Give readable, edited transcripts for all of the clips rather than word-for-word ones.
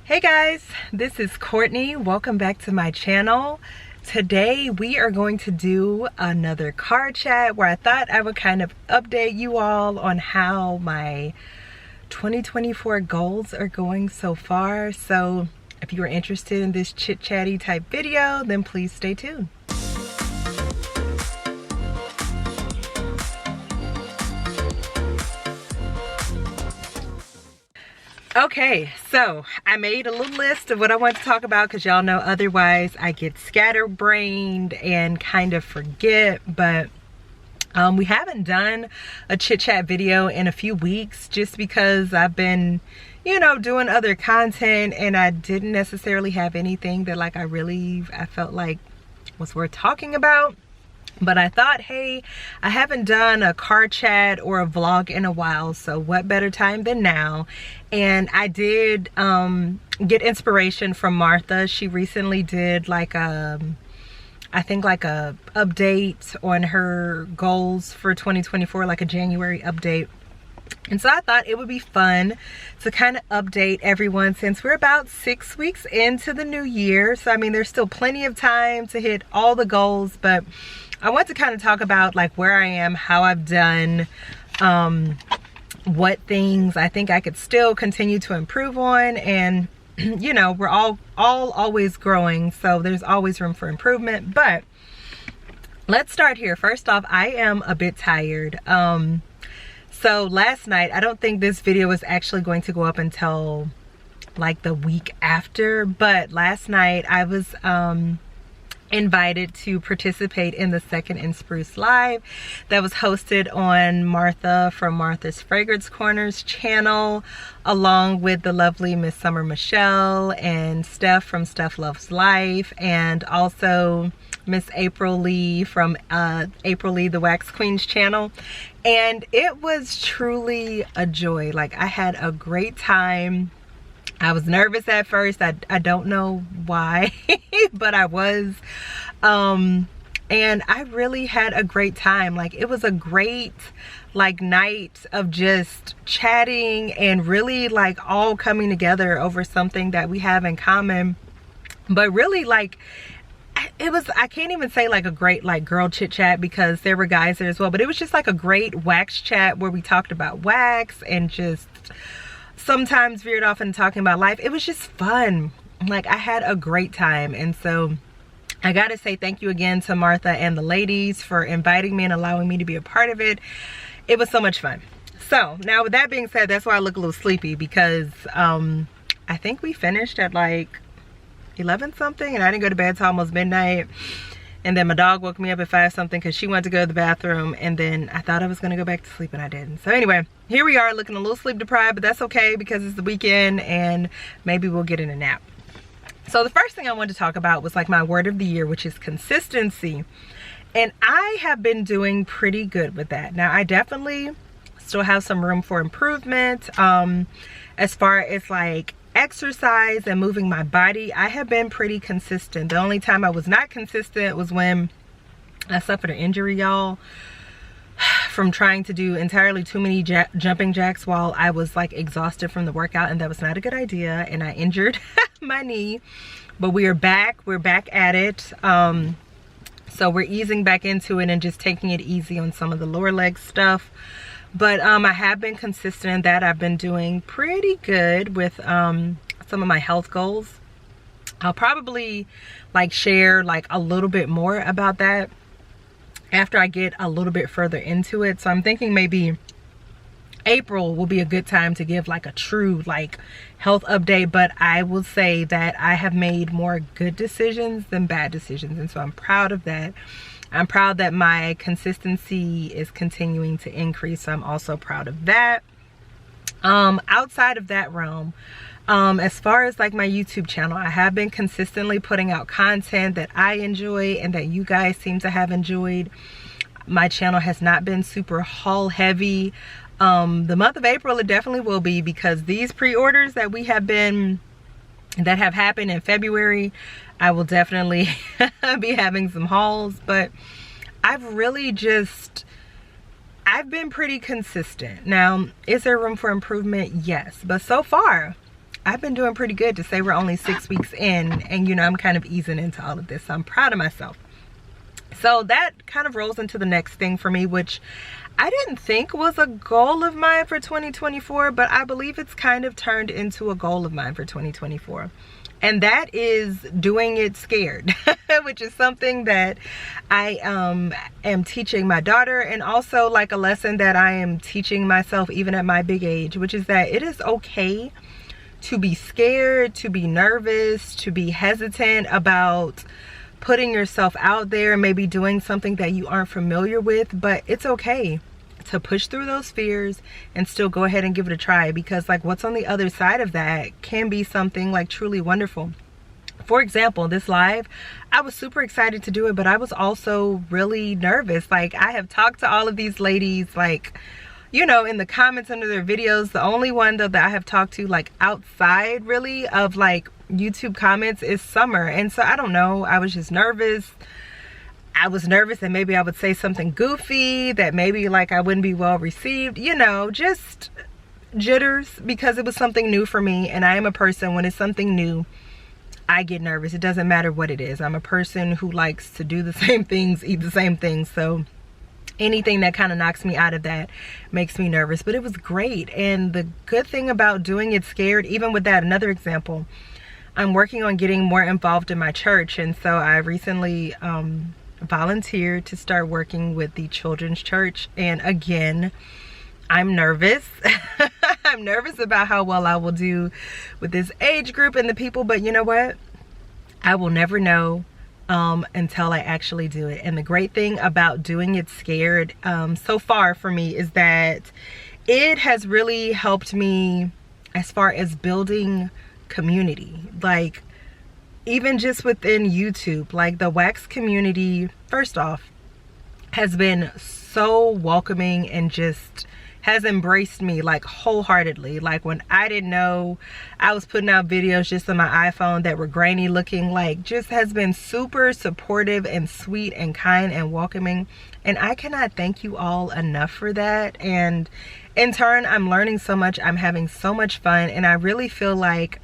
Hey guys, this is Courtney. Welcome back to my channel. Today we are going to do another car chat where I thought I would kind of update you all on how my 2024 goals are going so far. So if you are interested in this chit-chatty type video, then please stay tuned. Okay, so I made a little list of what I want to talk about because y'all know otherwise I get scatterbrained and kind of forget, but we haven't done a chit chat video in a few weeks just because I've been, you know, doing other content and I didn't necessarily have anything that like I felt like was worth talking about. But I thought, hey, I haven't done a car chat or a vlog in a while, so what better time than now? And I did get inspiration from Martha. She recently did like I think like a update on her goals for 2024, like a January update. And so I thought it would be fun to kind of update everyone since we're about 6 weeks into the new year. So I mean, there's still plenty of time to hit all the goals, but I want to kind of talk about like where I am, how I've done, what things I think I could still continue to improve on. And you know, we're all always growing, so there's always room for improvement. But let's start here. First off, I am a bit tired. So last night, I don't think this video is actually going to go up until like the week after, but last night I was invited to participate in the second In Spruce Live that was hosted on Martha from Martha's Fragrance Corners channel, along with the lovely Miss Summer Michelle and Steph from Steph Loves Life, and also Miss April Lee from April Lee the Wax Queen's channel. And it was truly a joy. Like, I had a great time. I was nervous at first. I don't know why, but I was. And I really had a great time. Like, it was a great like night of just chatting and really like all coming together over something that we have in common. But really, like, it was, I can't even say like a great like girl chit chat because there were guys there as well, but it was just like a great wax chat where we talked about wax and just sometimes veered off into talking about life. It was just fun. Like, I had a great time. And so I gotta say thank you again to Martha and the ladies for inviting me and allowing me to be a part of it. It was so much fun. So now with that being said, that's why I look a little sleepy, because I think we finished at like 11 something and I didn't go to bed till almost midnight. And then my dog woke me up at 5 something because she went to go to the bathroom, and then I thought I was gonna go back to sleep and I didn't. So anyway, here we are looking a little sleep deprived, but that's okay because it's the weekend and maybe we'll get in a nap. So the first thing I wanted to talk about was like my word of the year, which is consistency. And I have been doing pretty good with that. Now, I definitely still have some room for improvement. As far as like exercise and moving my body, I have been pretty consistent. The only time I was not consistent was when I suffered an injury, y'all, from trying to do entirely too many jumping jacks while I was like exhausted from the workout, and that was not a good idea, and I injured my knee. But we're back at it. So we're easing back into it and just taking it easy on some of the lower leg stuff. But I have been consistent in that. I've been doing pretty good with some of my health goals. I'll probably like share like a little bit more about that after I get a little bit further into it. So I'm thinking maybe April will be a good time to give like a true like health update. But I will say that I have made more good decisions than bad decisions, and so I'm proud of that. I'm proud that my consistency is continuing to increase, so I'm also proud of that. Outside of that realm, as far as like my YouTube channel, I have been consistently putting out content that I enjoy and that you guys seem to have enjoyed. My channel has not been super haul heavy. The month of April, it definitely will be, because these pre-orders that have happened in February, I will definitely be having some hauls. But I've been pretty consistent. Now, is there room for improvement? Yes, but so far I've been doing pretty good to say we're only 6 weeks in, and you know, I'm kind of easing into all of this, so I'm proud of myself. So that kind of rolls into the next thing for me, which I didn't think was a goal of mine for 2024, but I believe it's kind of turned into a goal of mine for 2024. And that is doing it scared, which is something that I am teaching my daughter, and also like a lesson that I am teaching myself even at my big age, which is that it is okay to be scared, to be nervous, to be hesitant about putting yourself out there, maybe doing something that you aren't familiar with, but it's okay to push through those fears and still go ahead and give it a try, because like what's on the other side of that can be something like truly wonderful. For example, this live, I was super excited to do it, but I was also really nervous. Like, I have talked to all of these ladies, like, you know, in the comments under their videos. The only one though that I have talked to like outside really of like YouTube comments is Summer. And so I don't know, I was just nervous. I was nervous that maybe I would say something goofy, that maybe like I wouldn't be well received, you know, just jitters, because it was something new for me. And I am a person, when it's something new, I get nervous. It doesn't matter what it is. I'm a person who likes to do the same things, eat the same things. So anything that kind of knocks me out of that makes me nervous. But it was great. And the good thing about doing it scared, even with that, another example, I'm working on getting more involved in my church. And so I recently volunteered to start working with the children's church. And again, I'm nervous. I'm nervous about how well I will do with this age group and the people, but you know what? I will never know until I actually do it. And the great thing about doing it scared so far for me is that it has really helped me as far as building community. Like, even just within YouTube, like the wax community, first off, has been so welcoming and just has embraced me like wholeheartedly. Like, when I didn't know, I was putting out videos just on my iPhone that were grainy looking, like just has been super supportive and sweet and kind and welcoming. And I cannot thank you all enough for that. And in turn, I'm learning so much. I'm having so much fun. And I really feel like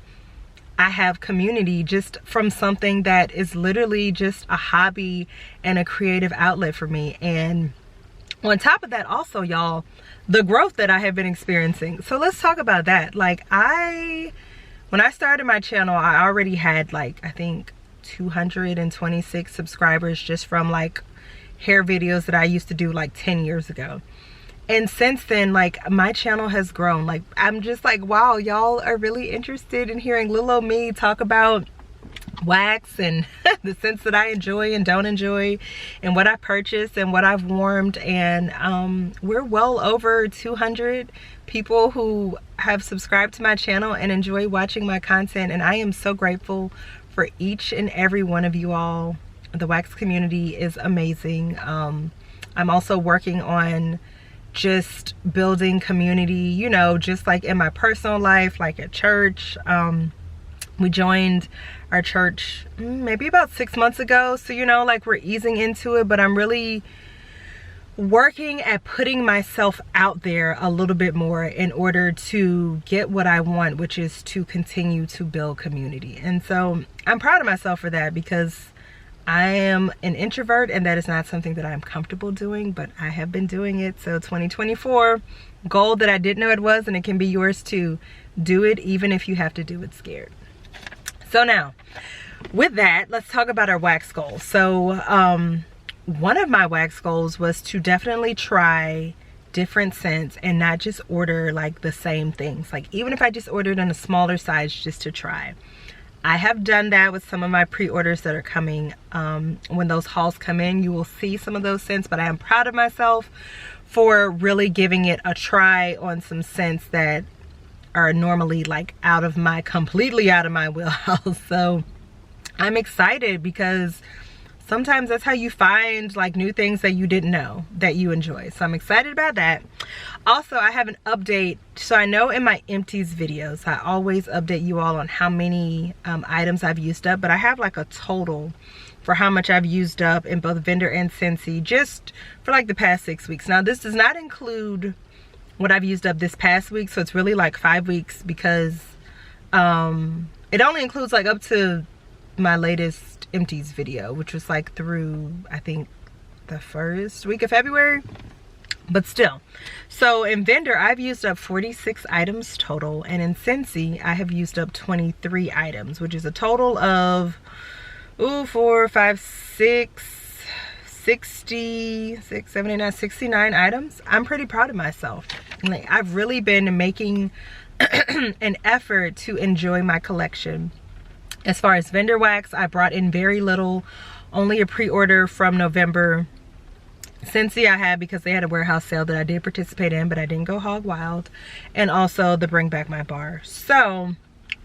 I have community just from something that is literally just a hobby and a creative outlet for me. And on top of that, also, y'all, the growth that I have been experiencing. So let's talk about that. Like, when I started my channel, I already had like, I think 226 subscribers just from like hair videos that I used to do like 10 years ago. And since then, like, my channel has grown. Like, I'm just like, wow, y'all are really interested in hearing little old me talk about wax and the scents that I enjoy and don't enjoy, and what I purchased and what I've warmed. And we're well over 200 people who have subscribed to my channel and enjoy watching my content. And I am so grateful for each and every one of you all. The wax community is amazing. I'm also working on just building community, you know, just like in my personal life, like at church. We joined our church maybe about 6 months ago, so you know, like, we're easing into it, but I'm really working at putting myself out there a little bit more in order to get what I want, which is to continue to build community. And so I'm proud of myself for that, because I am an introvert and that is not something that I'm comfortable doing, but I have been doing it. So 2024, goal that I didn't know it was, and it can be yours too. Do it even if you have to do it scared. So now, with that, let's talk about our wax goals. So one of my wax goals was to definitely try different scents and not just order like the same things. Like, even if I just ordered in a smaller size just to try. I have done that with some of my pre-orders that are coming. When those hauls come in, you will see some of those scents, but I am proud of myself for really giving it a try on some scents that are normally like completely out of my wheelhouse. So I'm excited, because sometimes that's how you find like new things that you didn't know that you enjoy. So I'm excited about that. Also, I have an update. So I know in my empties videos, I always update you all on how many items I've used up, but I have like a total for how much I've used up in both Vendor and Scentsy just for like the past 6 weeks. Now, this does not include what I've used up this past week, so it's really like 5 weeks, because It only includes like up to my latest empties video, which was like through, I think, the first week of February, but still. So in Vendor, I've used up 46 items total, and in Scentsy, I have used up 23 items, which is a total of 4, 5, 6, 66, 79, 69 items. I'm pretty proud of myself. Like, I've really been making an effort to enjoy my collection. As far as vendor wax, I brought in very little, only a pre-order from November. Scentsy I had because they had a warehouse sale that I did participate in, but I didn't go hog wild. And also the Bring Back My Bar. So,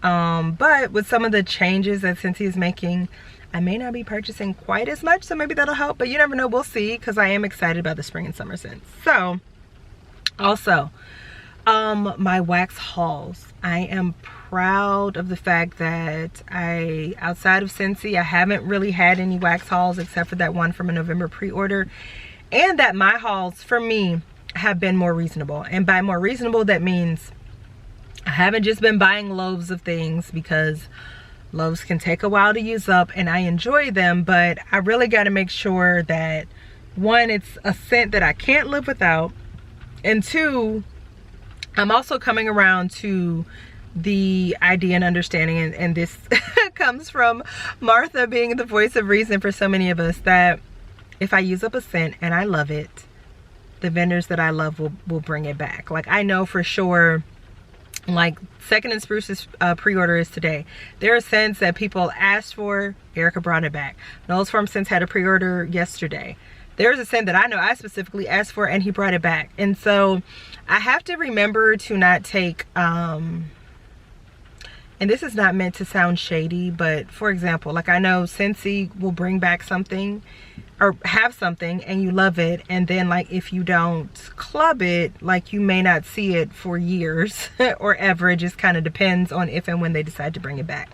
but with some of the changes that Scentsy is making, I may not be purchasing quite as much, so maybe that'll help, but you never know, we'll see, because I am excited about the spring and summer scents. So, also, my wax hauls. I am proud of the fact that outside of Scentsy, I haven't really had any wax hauls except for that one from a November pre-order, and that my hauls, for me, have been more reasonable. And by more reasonable, that means I haven't just been buying loaves of things, because loaves can take a while to use up and I enjoy them, but I really got to make sure that, one, it's a scent that I can't live without, and two, I'm also coming around to the idea and understanding, and this comes from Martha being the voice of reason for so many of us, that if I use up a scent and I love it, the vendors that I love will bring it back. Like, I know for sure, like Second and Spruce's pre-order is today. There are scents that people asked for, Erica brought it back. Noel's Farm Scents had a pre-order yesterday. There's a scent that I know I specifically asked for and he brought it back. And so I have to remember to not take, and this is not meant to sound shady, but for example, like I know Scentsy will bring back something or have something and you love it, and then like if you don't club it, like you may not see it for years or ever. It just kind of depends on if and when they decide to bring it back.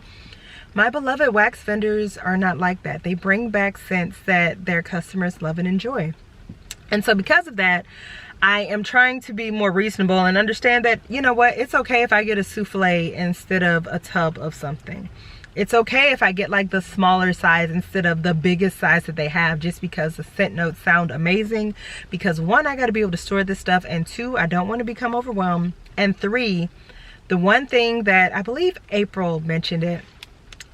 My beloved wax vendors are not like that. They bring back scents that their customers love and enjoy. And so because of that, I am trying to be more reasonable and understand that, you know what, it's okay if I get a souffle instead of a tub of something. It's okay if I get like the smaller size instead of the biggest size that they have, just because the scent notes sound amazing. Because one, I got to be able to store this stuff, and two, I don't want to become overwhelmed, and three, the one thing that I believe April mentioned it,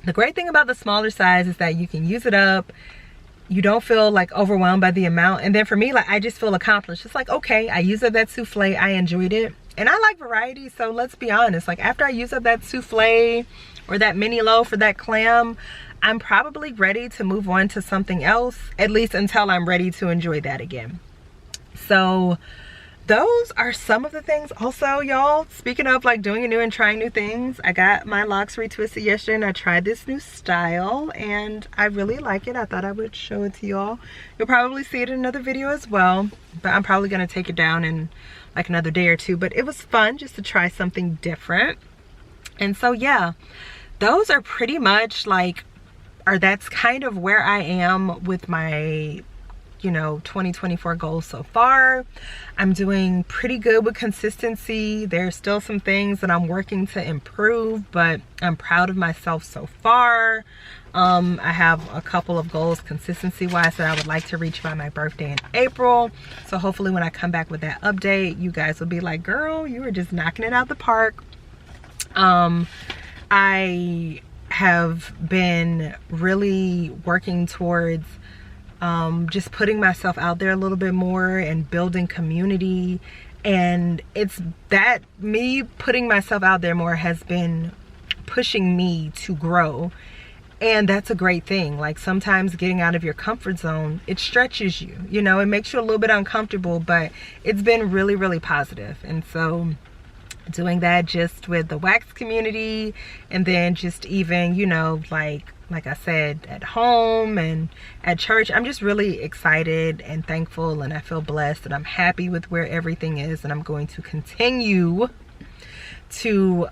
the great thing about the smaller size is that you can use it up. You don't feel like overwhelmed by the amount. And then for me, like I just feel accomplished. It's like, okay, I used up that souffle, I enjoyed it. And I like variety, so let's be honest. Like after I use up that souffle or that mini loaf or that clam, I'm probably ready to move on to something else, at least until I'm ready to enjoy that again. So those are some of the things. Also, y'all, speaking of like doing new and trying new things, I got my locks retwisted yesterday and I tried this new style and I really like it. I thought I would show it to y'all. You'll probably see it in another video as well, but I'm probably gonna take it down in like another day or two. But it was fun just to try something different. And so yeah, those are pretty much like, or that's kind of where I am with my 2024 goals so far. I'm doing pretty good with consistency. There's still some things that I'm working to improve, but I'm proud of myself so far. I have a couple of goals consistency wise that I would like to reach by my birthday in April. So hopefully when I come back with that update, you guys will be like, girl, you were just knocking it out the park. I have been really working towards just putting myself out there a little bit more and building community, and it's that me putting myself out there more has been pushing me to grow, and that's a great thing. Like sometimes getting out of your comfort zone, it stretches you, it makes you a little bit uncomfortable, but it's been really, really positive. And so doing that just with the wax community, and then just even like I said, at home and at church, I'm just really excited and thankful, and I feel blessed, and I'm happy with where everything is, and I'm going to continue to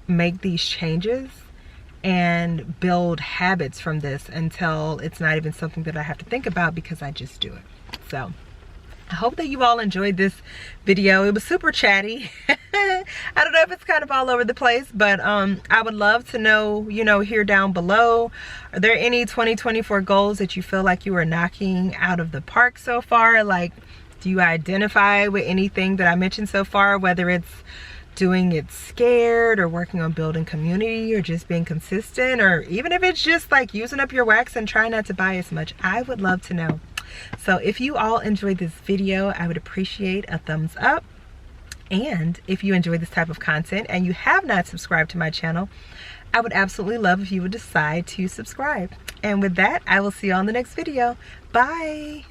make these changes and build habits from this until it's not even something that I have to think about, because I just do it. So I hope that you all enjoyed this video. It was super chatty. I don't know if it's kind of all over the place, but I would love to know, you know, here down below, are there any 2024 goals that you feel like you are knocking out of the park so far? Like, do you identify with anything that I mentioned so far, whether it's doing it scared or working on building community or just being consistent, or even if it's just like using up your wax and trying not to buy as much? I would love to know. So if you all enjoyed this video, I would appreciate a thumbs up. And if you enjoy this type of content and you have not subscribed to my channel, I would absolutely love if you would decide to subscribe. And with that, I will see you on the next video. Bye.